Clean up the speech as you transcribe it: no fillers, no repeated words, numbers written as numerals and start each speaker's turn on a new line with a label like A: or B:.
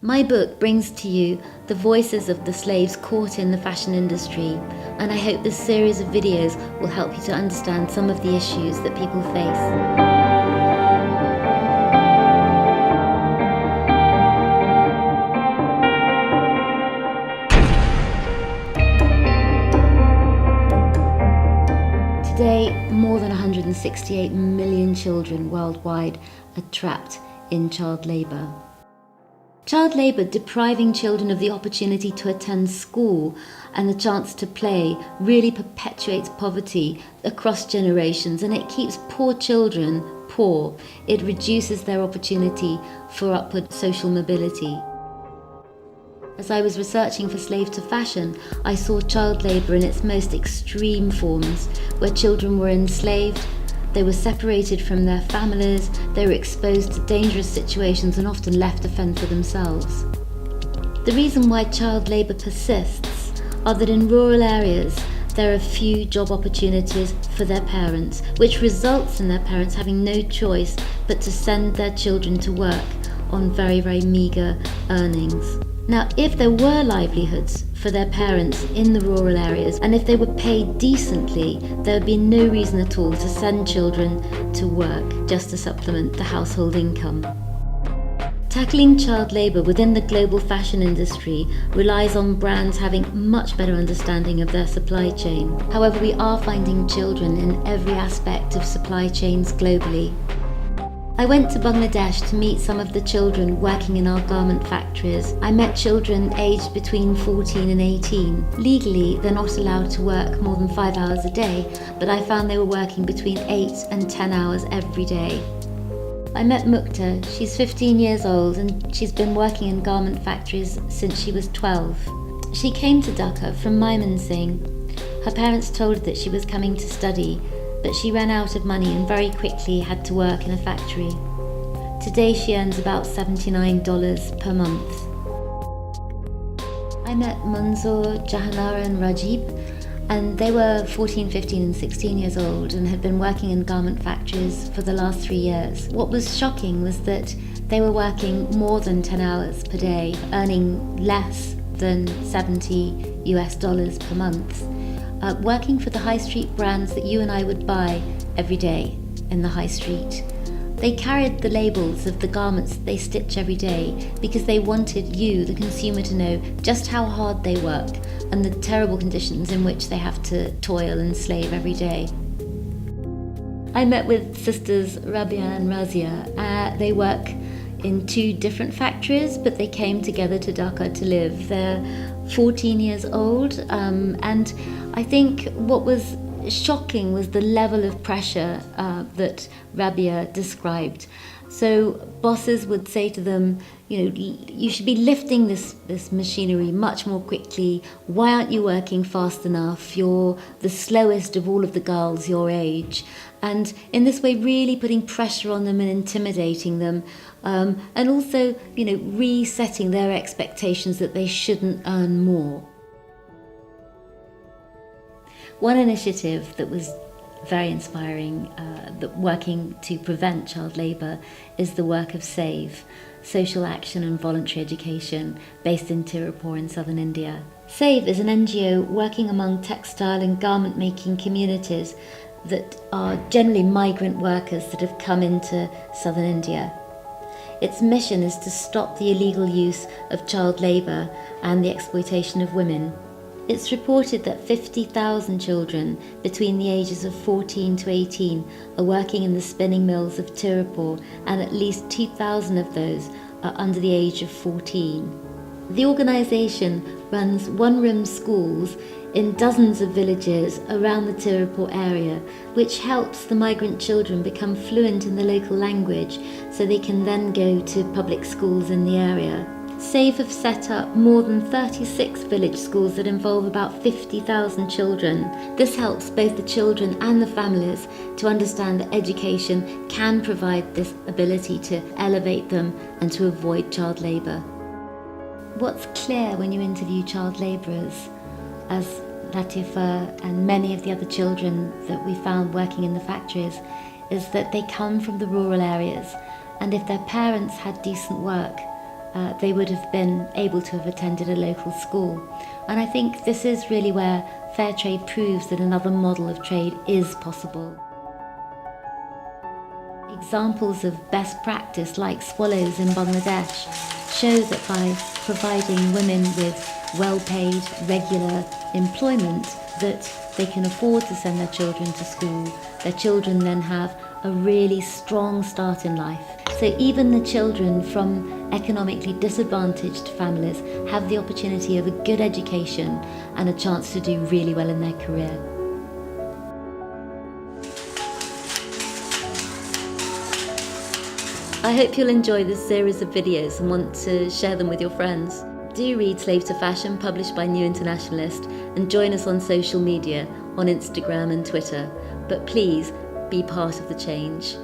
A: My book brings to you the voices of the slaves caught in the fashion industry, and I hope this series of videos will help you to understand some of the issues that people face. Today, more than 168 million children worldwide are trapped in child labour. Child labour depriving children of the opportunity to attend school and the chance to play really perpetuates poverty across generations, and it keeps poor children poor. It reduces their opportunity for upward social mobility. As I was researching for Slave to Fashion, I saw child labour in its most extreme forms, where children were enslaved, they were separated from their families, they were exposed to dangerous situations and often left to fend for themselves. The reason why child labour persists are that in rural areas there are few job opportunities for their parents, which results in their parents having no choice but to send their children to work on very, very meagre earnings. Now, if there were livelihoods for their parents in the rural areas, and if they were paid decently, there would be no reason at all to send children to work just to supplement the household income. Tackling child labour within the global fashion industry relies on brands having much better understanding of their supply chain. However, we are finding children in every aspect of supply chains globally. I went to Bangladesh to meet some of the children working in our garment factories. I met children aged between 14 and 18. Legally, they're not allowed to work more than 5 hours a day, but I found they were working between 8 and 10 hours every day. I met Mukta. She's 15 years old and she's been working in garment factories since she was 12. She came to Dhaka from Mymensingh. Her parents told her that she was coming to study, but she ran out of money and very quickly had to work in a factory. Today she earns about $79 per month. I met Manzoor, Jahanara and Rajib, and they were 14, 15 and 16 years old and had been working in garment factories for the last 3 years. What was shocking was that they were working more than 10 hours per day, earning less than $70 per month. Working for the high street brands that you and I would buy every day in the high street. They carried the labels of the garments that they stitch every day because they wanted you, the consumer, to know just how hard they work and the terrible conditions in which they have to toil and slave every day. I met with sisters Rabia and Razia. They work in 2 different factories, but they came together to Dhaka to live. They're 14 years old, and I think what was shocking was the level of pressure that Rabia described. So bosses would say to them, you should be lifting this machinery much more quickly. Why aren't you working fast enough? You're the slowest of all of the girls your age. And in this way, really putting pressure on them and intimidating them, and also, resetting their expectations that they shouldn't earn more. One initiative that was very inspiring, that working to prevent child labour, is the work of SAVE, Social Action and Voluntary Education, based in Tirupur in southern India. SAVE is an NGO working among textile and garment making communities that are generally migrant workers that have come into southern India. Its mission is to stop the illegal use of child labour and the exploitation of women. It's reported that 50,000 children between the ages of 14 to 18 are working in the spinning mills of Tirupur, and at least 2,000 of those are under the age of 14. The organisation runs one-room schools in dozens of villages around the Tirupur area, which helps the migrant children become fluent in the local language so they can then go to public schools in the area. SAVE have set up more than 36 village schools that involve about 50,000 children. This helps both the children and the families to understand that education can provide this ability to elevate them and to avoid child labour. What's clear when you interview child labourers, as Latifa and many of the other children that we found working in the factories, is that they come from the rural areas, and if their parents had decent work, they would have been able to have attended a local school. And I think this is really where fair trade proves that another model of trade is possible. Examples of best practice like Swallows in Bangladesh show that by providing women with well-paid, regular employment, that they can afford to send their children to school. Their children then have a really strong start in life. So even the children from economically disadvantaged families have the opportunity of a good education and a chance to do really well in their career. I hope you'll enjoy this series of videos and want to share them with your friends. Do read Slave to Fashion, published by New Internationalist, and join us on social media, on Instagram and Twitter. But please, be part of the change.